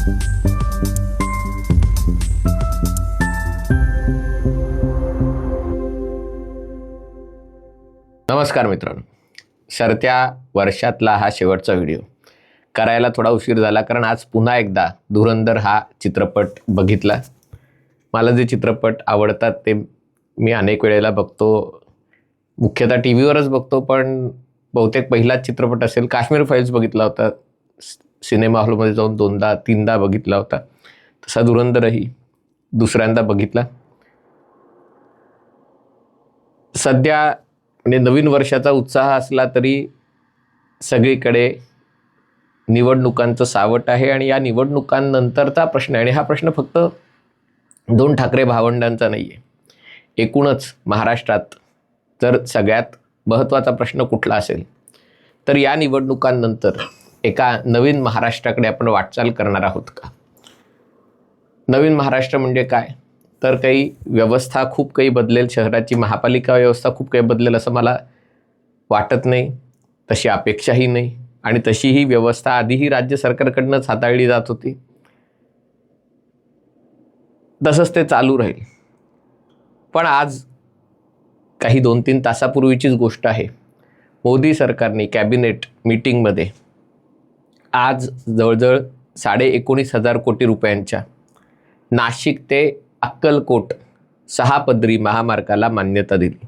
नमस्कार मित्रांनो, सरत्या वर्षातला हा शेवटचा व्हिडिओ करायला थोडा उशीर झाला, कारण आज पुन्हा एकदा धुरंधर हा चित्रपट बघितला. मला जे चित्रपट आवडतात ते मी अनेक वेळेला बघतो, मुख्यतः टी व्हीवरच बघतो, पण बहुतेक पहिलाच चित्रपट असेल. काश्मीर फाईल्स बघितला होता, सिनेमा हॉलमध्ये जाऊन 2दा-3दा बघितला होता. तसा धुरंधरही दुसऱ्यांदा बघितला. सध्या म्हणजे नवीन वर्षाचा उत्साह असला तरी सगळीकडे निवडणुकांचं सावट आहे, आणि या निवडणुकांनंतरचा प्रश्न आहे. आणि हा प्रश्न फक्त 2 ठाकरे भावंडांचा नाही आहे. एकूणच महाराष्ट्रात जर सगळ्यात महत्त्वाचा प्रश्न कुठला असेल तर या निवडणुकांनंतर एका नवीन महाराष्ट्राकडे आपण वाटचाल करणार आहोत का? नवीन महाराष्ट्र म्हणजे काय? तर काही व्यवस्था खूप काही बदलेल, शहराची महापालिका व्यवस्था खूप काही बदलेल असं मला वाटत नाही, तशी अपेक्षाही नाही. आणि तशी ही व्यवस्था आधीही राज्य सरकारकडनंच हाताळली जात होती, तसंच ते चालू राहील. पण आज काही 2-3 तासापूर्वीचीच गोष्ट आहे, मोदी सरकारने कॅबिनेट मीटिंगमध्ये आज जवळजवळ 19,500 कोटी रुपयांच्या नाशिक ते अक्कलकोट 6 पदरी महामार्गाला मान्यता दिली.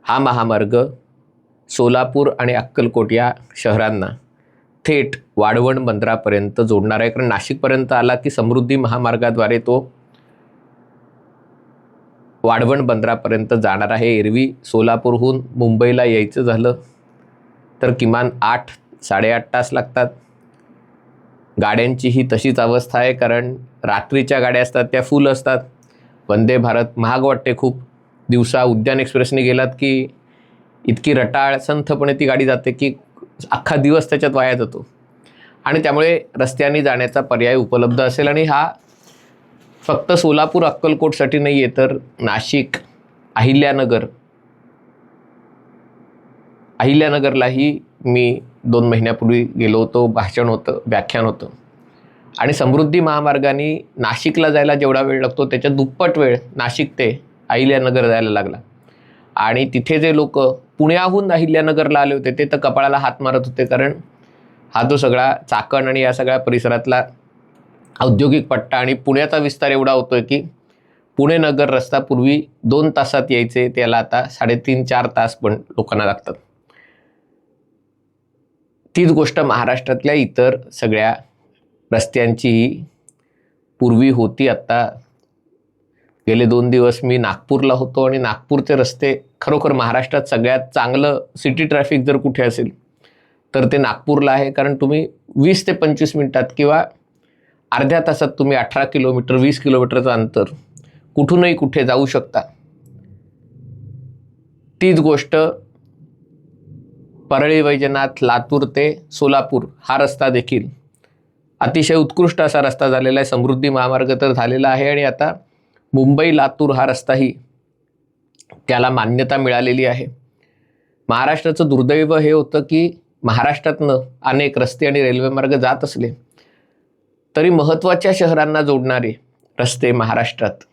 हा महामार्ग सोलापूर आणि अक्कलकोट या शहरांना थेट वाढवण बंदरापर्यंत जोडणार आहे. कारण नाशिकपर्यंत आला की समृद्धी महामार्गाद्वारे तो वाढवण बंदरापर्यंत जाणार आहे. एरवी सोलापूरहून मुंबईला यायचं झालं तर किमान 8-8.5 तास लागतात. गाड्यांचीही तशीच अवस्था आहे, कारण रात्रीच्या गाड्या असतात त्या फुल असतात. वंदे भारत महाग वाटते खूप. दिवसा उद्यान एक्सप्रेसने गेलात की इतकी रटाळ संथपणे ती गाडी जाते की अख्खा दिवस त्याच्यात वाया जातो. आणि त्यामुळे रस्त्याने जाण्याचा पर्याय उपलब्ध असेल. आणि हा फक्त सोलापूर अक्कलकोटसाठी नाही आहे, तर नाशिक, अहिल्यानगरलाही मी 2 महिन्यापूर्वी गेलो होतो, भाषण होतं, व्याख्यान होतं. आणि समृद्धी महामार्गाने नाशिकला जायला जेवढा वेळ लागतो त्याच्या दुप्पट वेळ नाशिक ते अहिल्यानगर जायला लागला. आणि तिथे जे लोक पुण्याहून अहिल्यानगरला आले होते ते तर कपाळाला हात मारत होते, कारण हा जो सगळा चाकण आणि या सगळ्या परिसरातला औद्योगिक पट्टा आणि पुण्याचा विस्तार एवढा होतोय की पुणे नगर रस्ता पूर्वी 2 तासात यायचे, त्याला आता 3.5-4 तास पण लोकांना लागतात. तीच गोष्ट महाराष्ट्रातल्या इतर सगळ्या रस्त्यांचीही पूर्वी होती. आत्ता गेले 2 दिवस मी नागपूरला होतो, आणि नागपूरचे रस्ते खरोखर महाराष्ट्रात सगळ्यात चांगलं सिटी ट्रॅफिक जर कुठे असेल तर ते नागपूरला आहे. कारण तुम्ही 20 ते 25 मिनिटात किंवा अर्ध्या तासात तुम्ही 18 किलोमीटर 20 किलोमीटरचं अंतर कुठूनही कुठे जाऊ शकता. तीच गोष्ट परळी वैजनाथ लातूर ते सोलापूर हा रस्ता देखील अतिशय उत्कृष्ट असा रस्ता झालेला आहे. समृद्धी महामार्ग तर झालेला आहे, आणि आता मुंबई लातूर हा रस्ताही त्याला मान्यता मिळालेली आहे. महाराष्ट्राचं दुर्दैव हे होतं की महाराष्ट्रातनं अनेक रस्ते आणि रेल्वे मार्ग जात असले तरी महत्त्वाच्या शहरांना जोडणारे रस्ते महाराष्ट्रात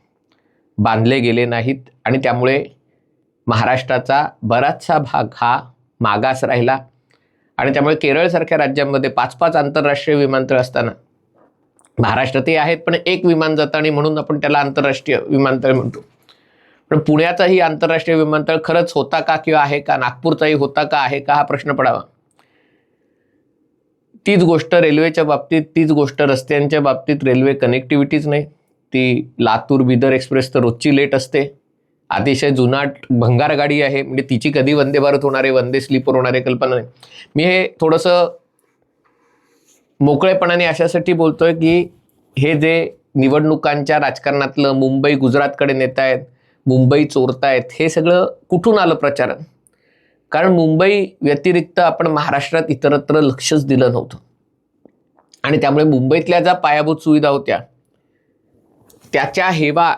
बांधले गेले नाहीत, आणि त्यामुळे महाराष्ट्राचा बराचसा भाग हा मागास राहिला. आणि त्यामुळे केरळसारख्या राज्यांमध्ये 5-5 आंतरराष्ट्रीय विमानतळ असताना महाराष्ट्रातही आहेत, पण एक विमान जातं आणि म्हणून आपण त्याला आंतरराष्ट्रीय विमानतळ म्हणतो. पण पुण्याचाही आंतरराष्ट्रीय विमानतळ खरंच होता का किंवा आहे का? नागपूरचाही होता का आहे का? हा प्रश्न पडावा. तीच गोष्ट रेल्वेच्या बाबतीत, तीच गोष्ट रस्त्यांच्या बाबतीत. रेल्वे कनेक्टिव्हिटीच नाही. ती लातूर बिदर एक्सप्रेस तर रोजची लेट असते. अतिशय जुनाट भंगार गाडी आहे, म्हणजे तिची कधी वंदे भारत होणार आहे, वंदे स्लीपर होणार आहे कल्पना नाही. मी हे थोडंसं मोकळेपणाने अशासाठी बोलतोय की हे जे निवडणुकांच्या राजकारणातलं मुंबई गुजरातकडे नेत आहेत, मुंबई चोरतायत, हे सगळं कुठून आलं प्रचारण? कारण मुंबई व्यतिरिक्त आपण महाराष्ट्रात इतरत्र लक्षच दिलं नव्हतं. आणि त्यामुळे मुंबईतल्या ज्या पायाभूत सुविधा होत्या त्याच्या हेवा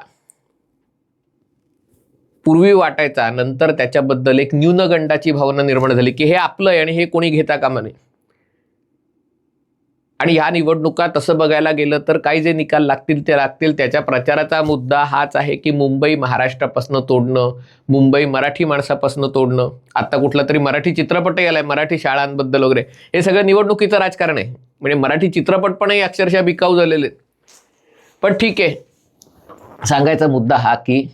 पूर्वी वाटायचा, नंतर त्याच्याबद्दल एक न्यूनगंडाची भावना निर्माण झाली की हे आपलं आहे आणि हे कोणी घेता कामा नये. आणि ह्या निवडणुका तसं बघायला गेलं तर काही जे निकाल लागतील ते लागतील. त्याच्या प्रचाराचा मुद्दा हाच आहे की मुंबई महाराष्ट्रापासून तोडणं, मुंबई मराठी माणसापासून तोडणं. आता कुठला तरी मराठी चित्रपटही आलाय मराठी शाळांबद्दल वगैरे. हे सगळं निवडणुकीचं राजकारण आहे. म्हणजे मराठी चित्रपट पणही अक्षरशः बिकाऊ झालेले. पण ठीक आहे, सांगायचा मुद्दा हा की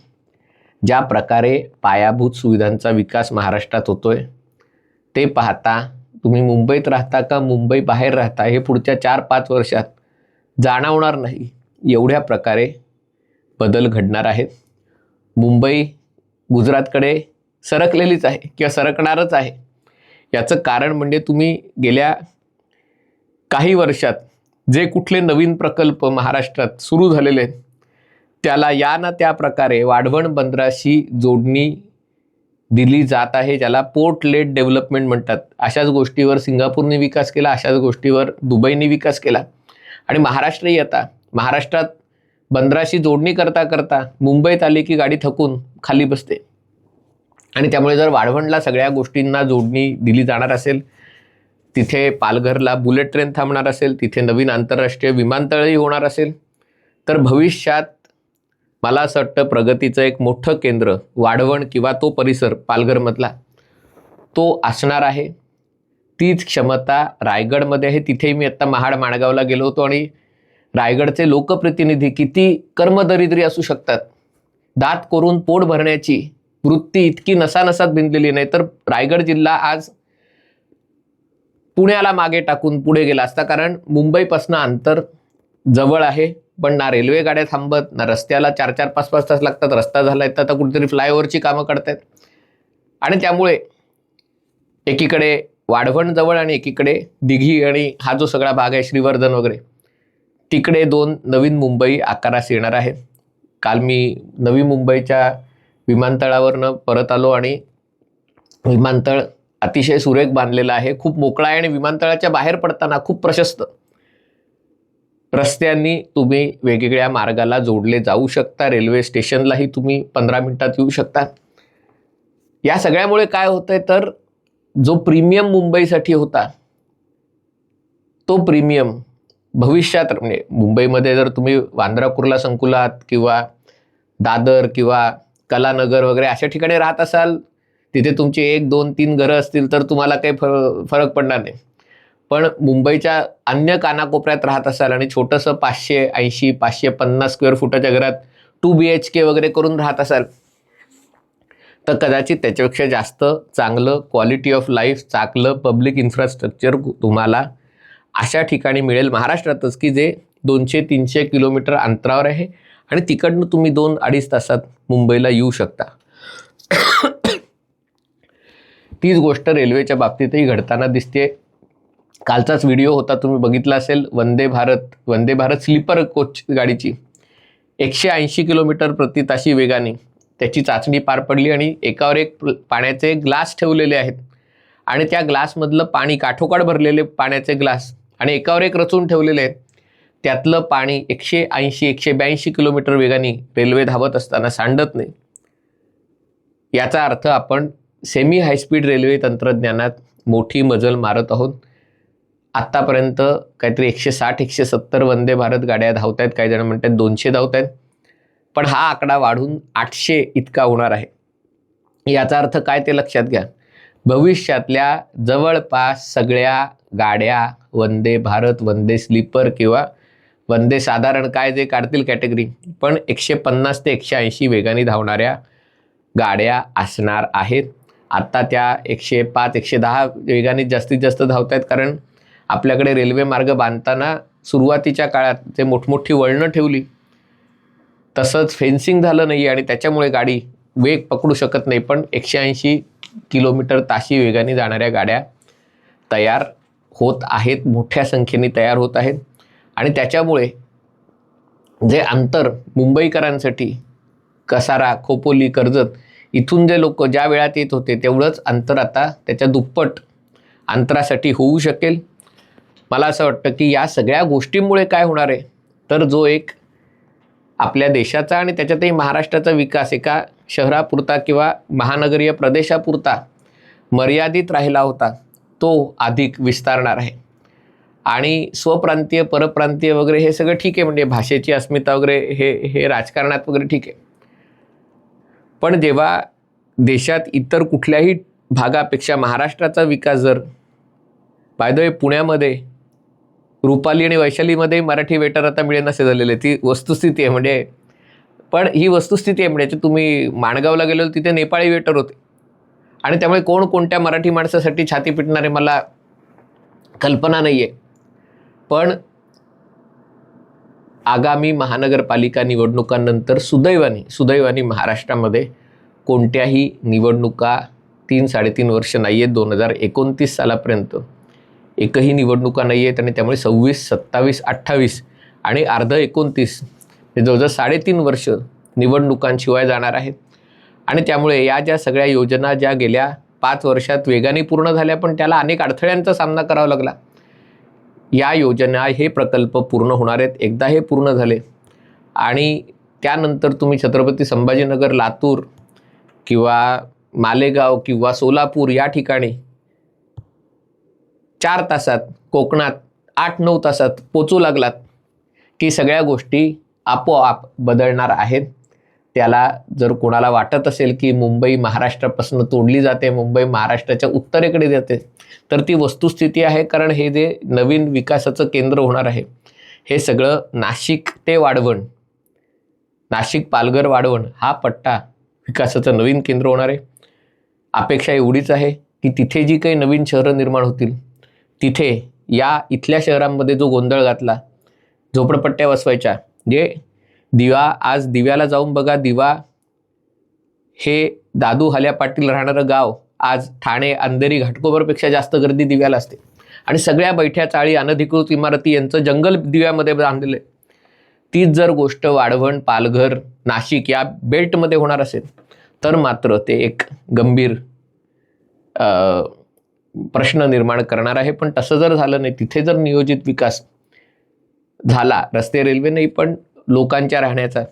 ज्या प्रकारे पायाभूत सुविधांचा विकास महाराष्ट्रात होतोय ते पाहता तुम्ही मुंबईत राहता का मुंबई बाहेर राहता हे पुढच्या 4-5 वर्षात जाणवणार नाही एवढ्या प्रकारे बदल घडणार आहेत. मुंबई गुजरातकडे सरकलेलीच आहे किंवा सरकणारच आहे. याचं कारण म्हणजे तुम्ही गेल्या काही वर्षात जे कुठले नवीन प्रकल्प महाराष्ट्रात सुरू झालेले आहेत त्याला या ना त्या प्रकारे वाढवण बंदराशी जोडणी दिली जात आहे, ज्याला पोर्ट लेड डेव्हलपमेंट म्हणतात. अशाच गोष्टीवर सिंगापूरने विकास केला, अशाच गोष्टीवर दुबईने विकास केला. आणि महाराष्ट्रही आता महाराष्ट्रात बंदराशी जोडणी करता करता मुंबईत आली की गाडी थकून खाली बसते. आणि त्यामुळे जर वाढवणला सगळ्या गोष्टींना जोडणी दिली जाणार असेल, तिथे पालघरला बुलेट ट्रेन थांबणार असेल, तिथे नवीन आंतरराष्ट्रीय विमानतळही होणार असेल, तर भविष्यात मला असं वाटतं प्रगतीचं एक मोठं केंद्र वाढवण किंवा तो परिसर पालघरमधला तो असणार आहे. तीच क्षमता रायगडमध्ये आहे. तिथेही मी आत्ता महाड माणगावला गेलो होतो आणि रायगडचे लोकप्रतिनिधी किती कर्मदरिद्री असू शकतात. दात करून पोट भरण्याची वृत्ती इतकी नसानसात भिनलेली नाही, तर रायगड जिल्हा आज पुण्याला मागे टाकून पुढे गेला असता. कारण मुंबईपासून अंतर जवळ आहे, पण ना रेल्वे गाड्या थांबत, ना रस्त्याला 4-4, 5-5 तास लागतात. रस्ता झाला तर आता कुठेतरी फ्लायओव्हरची कामं करतायत. आणि त्यामुळे एकीकडे वाढवण जवळ आणि एकीकडे दिघी आणि हा जो सगळा भाग आहे श्रीवर्धन वगैरे, तिकडे 2 नवीन मुंबई आकारास येणार आहे. काल मी नवी मुंबईच्या विमानतळावरनं परत आलो आणि विमानतळ अतिशय सुरेख बांधलेलं आहे, खूप मोकळा आहे आणि विमानतळाच्या बाहेर पडताना खूप प्रशस्त रस्त्यांनी तुम्ही वेगवेगळ्या मार्गाला जोडले जाऊ शकता. रेल्वे स्टेशनलाही तुम्ही 15 मिनिटात येऊ शकता. या सगळ्यामुळे काय होतंय तर जो प्रीमियम मुंबईसाठी होता तो प्रीमियम भविष्यात म्हणजे मुंबईमध्ये जर तुम्ही वांद्रा कुर्ला संकुलात किंवा दादर किंवा कलानगर वगैरे अशा ठिकाणी राहत असाल, तिथे तुमची 1, 2, 3 घरं असतील तर तुम्हाला काही फरक पडणार नाही. पण मुंबईच्या अन्य कानाकोपऱ्यात राहत असाल आणि छोटंसं 580, 550 स्क्वेअर फुटाच्या घरात 2 BHK वगैरे करून राहत असाल, तर कदाचित त्याच्यापेक्षा जास्त चांगलं क्वालिटी ऑफ लाईफ, चांगलं पब्लिक इन्फ्रास्ट्रक्चर तुम्हाला अशा ठिकाणी मिळेल महाराष्ट्रातच की जे 200-300 किलोमीटर अंतरावर आहे आणि तिकडनं तुम्ही 2-2.5 तासात मुंबईला येऊ शकता. तीच गोष्ट रेल्वेच्या बाबतीतही घडताना दिसते. कालचाच व्हिडिओ होता, तुम्ही बघितला असेल. वंदे भारत स्लीपर कोच गाडीची 180 किलोमीटर प्रति ताशी वेगाने त्याची चाचणी पार पडली आणि एकावर एक पाण्याचे ग्लास ठेवलेले आहेत आणि त्या ग्लासमधलं पाणी काठोकाठ भरलेले पाण्याचे ग्लास आणि एकावर एक रचून ठेवलेले आहेत. त्यातलं पाणी 180-182 किलोमीटर वेगाने रेल्वे धावत असताना सांडत नाही. याचा अर्थ आपण सेमी हायस्पीड रेल्वे तंत्रज्ञानात मोठी मजल मारत आहोत. आत्तापर्यंत काहीतरी 160-170 वंदे भारत गाड्या धावत आहेत, काही जण म्हणतात 200 धावत आहेत, पण हा आकडा वाढून 800 इतका होणार आहे. याचा अर्थ काय ते लक्षात घ्या. भविष्यातल्या जवळपास सगळ्या गाड्या वंदे भारत, वंदे स्लीपर किंवा वंदे साधारण काय जे काढतील कॅटेगरी, पण 150 ते 180 वेगाने धावणाऱ्या गाड्या असणार आहेत. आत्ता त्या 105-110 वेगाने जास्तीत जास्त धावत आहेत, कारण आपल्याकडे रेल्वे मार्ग बांधताना सुरुवातीच्या काळात जे मोठमोठी वळणं ठेवली तसंच फेन्सिंग झालं नाही आणि त्याच्यामुळे गाडी वेग पकडू शकत नाही. पण 180 किलोमीटर ताशी वेगाने जाणाऱ्या गाड्या तयार होत आहेत, मोठ्या संख्येने तयार होत आहेत. आणि त्याच्यामुळे जे अंतर मुंबईकरांसाठी कसारा, खोपोली, कर्जत इथून जे लोक ज्या वेळात येत होते तेवढंच अंतर आता त्याच्या दुप्पट अंतरासाठी होऊ शकेल. मला असं वाटतं की या सगळ्या गोष्टींमुळे काय होणार आहे तर जो एक आपल्या देशाचा आणि त्याच्यातही महाराष्ट्राचा विकास एका शहरापुरता किंवा महानगरीय प्रदेशापुरता मर्यादित राहिला होता तो अधिक विस्तारणार आहे. आणि स्वप्रांतीय परप्रांतीय वगैरे हे सगळं ठीक आहे, म्हणजे भाषेची अस्मिता वगैरे हे राजकारणात वगैरे ठीक आहे. पण जेव्हा देशात इतर कुठल्याही भागापेक्षा महाराष्ट्राचा विकास जर बाय द वे पुण्यामध्ये रुपाली आणि वैशालीमध्ये मराठी वेटर आता मिळेल नसे झालेले, ती वस्तुस्थिती आहे. म्हणजे पण ही वस्तुस्थिती आहे. म्हणजे तुम्ही माणगावला गेलो तिथे नेपाळी वेटर होते आणि त्यामुळे कोण कोणत्या मराठी माणसासाठी छाती पिटणारे मला कल्पना नाही आहे. पण आगामी महानगरपालिका निवडणुकांनंतर सुदैवाने महाराष्ट्रामध्ये कोणत्याही निवडणुका 3-3.5 वर्ष नाही आहेत. 2029 सालापर्यंत एकही निवडणुका नाही आहेत आणि त्यामुळे 26, 27, 28 आणि अर्ध 29 हे जवळजवळ 3.5 वर्ष निवडणुकांशिवाय जाणार आहेत. आणि त्यामुळे या ज्या सगळ्या योजना ज्या गेल्या 5 वर्षात वेगाने पूर्ण झाल्या, पण त्याला अनेक अडथळ्यांचा सामना करावा लागला. या योजना, हे प्रकल्प पूर्ण होणार आहेत. एकदा हे पूर्ण झाले आणि त्यानंतर तुम्ही छत्रपती संभाजीनगर, लातूर किंवा मालेगाव किंवा सोलापूर या ठिकाणी 4 तासात, कोकणात 8-9 तासात पोचू लागलात की सगळ्या गोष्टी आपोआप बदलणार आहेत. त्याला जर कोणाला वाटत असेल की मुंबई महाराष्ट्रापासून तोडली जाते, मुंबई महाराष्ट्राच्या उत्तरेकडे जाते, तर ती वस्तुस्थिती आहे. कारण हे जे नवीन विकासाचं केंद्र होणार आहे, हे सगळं नाशिक ते वाढवण, नाशिक पालघर वाढवण हा पट्टा विकासाचं नवीन केंद्र होणार आहे. अपेक्षा एवढीच आहे की तिथे जी काही नवीन शहरं निर्माण होतील, तिथे या इथल्या शहरांमध्ये जो गोंधळ घातला, झोपडपट्ट्या वसवायच्या, जे आज दिव्याला जाऊन बघा, दिवा हे दादू हाल्या पाटील राहणारं गाव आज ठाणे, अंधेरी, घाटकोपरपेक्षा जास्त गर्दी दिव्याला असते आणि सगळ्या बैठ्या चाळी, अनधिकृत इमारती यांचं जंगल दिव्यामध्ये बांधलेलं आहे. तीच जर गोष्ट वाढवण, पालघर, नाशिक या बेल्टमध्ये होणार असेल तर मात्र ते एक गंभीर प्रश्न निर्माण करणार आहे. पण तसं जर झालं नाही, तिथे जर नियोजित विकास झाला, रस्ते, रेल्वे नाही पण लोकांच्या राहण्याचा,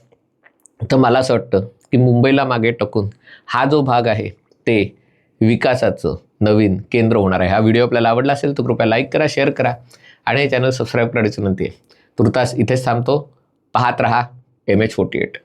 तर मला असं वाटतं की मुंबईला मागे टाकून हा जो भाग आहे ते विकासाचं नवीन केंद्र होणार आहे. हा व्हिडिओ आपल्याला आवडला असेल तर कृपया लाईक करा, शेअर करा आणि हे चॅनल सबस्क्राईब करण्याची विनंती आहे. तुर्तास इथेच थांबतो. पाहत रहा MH48.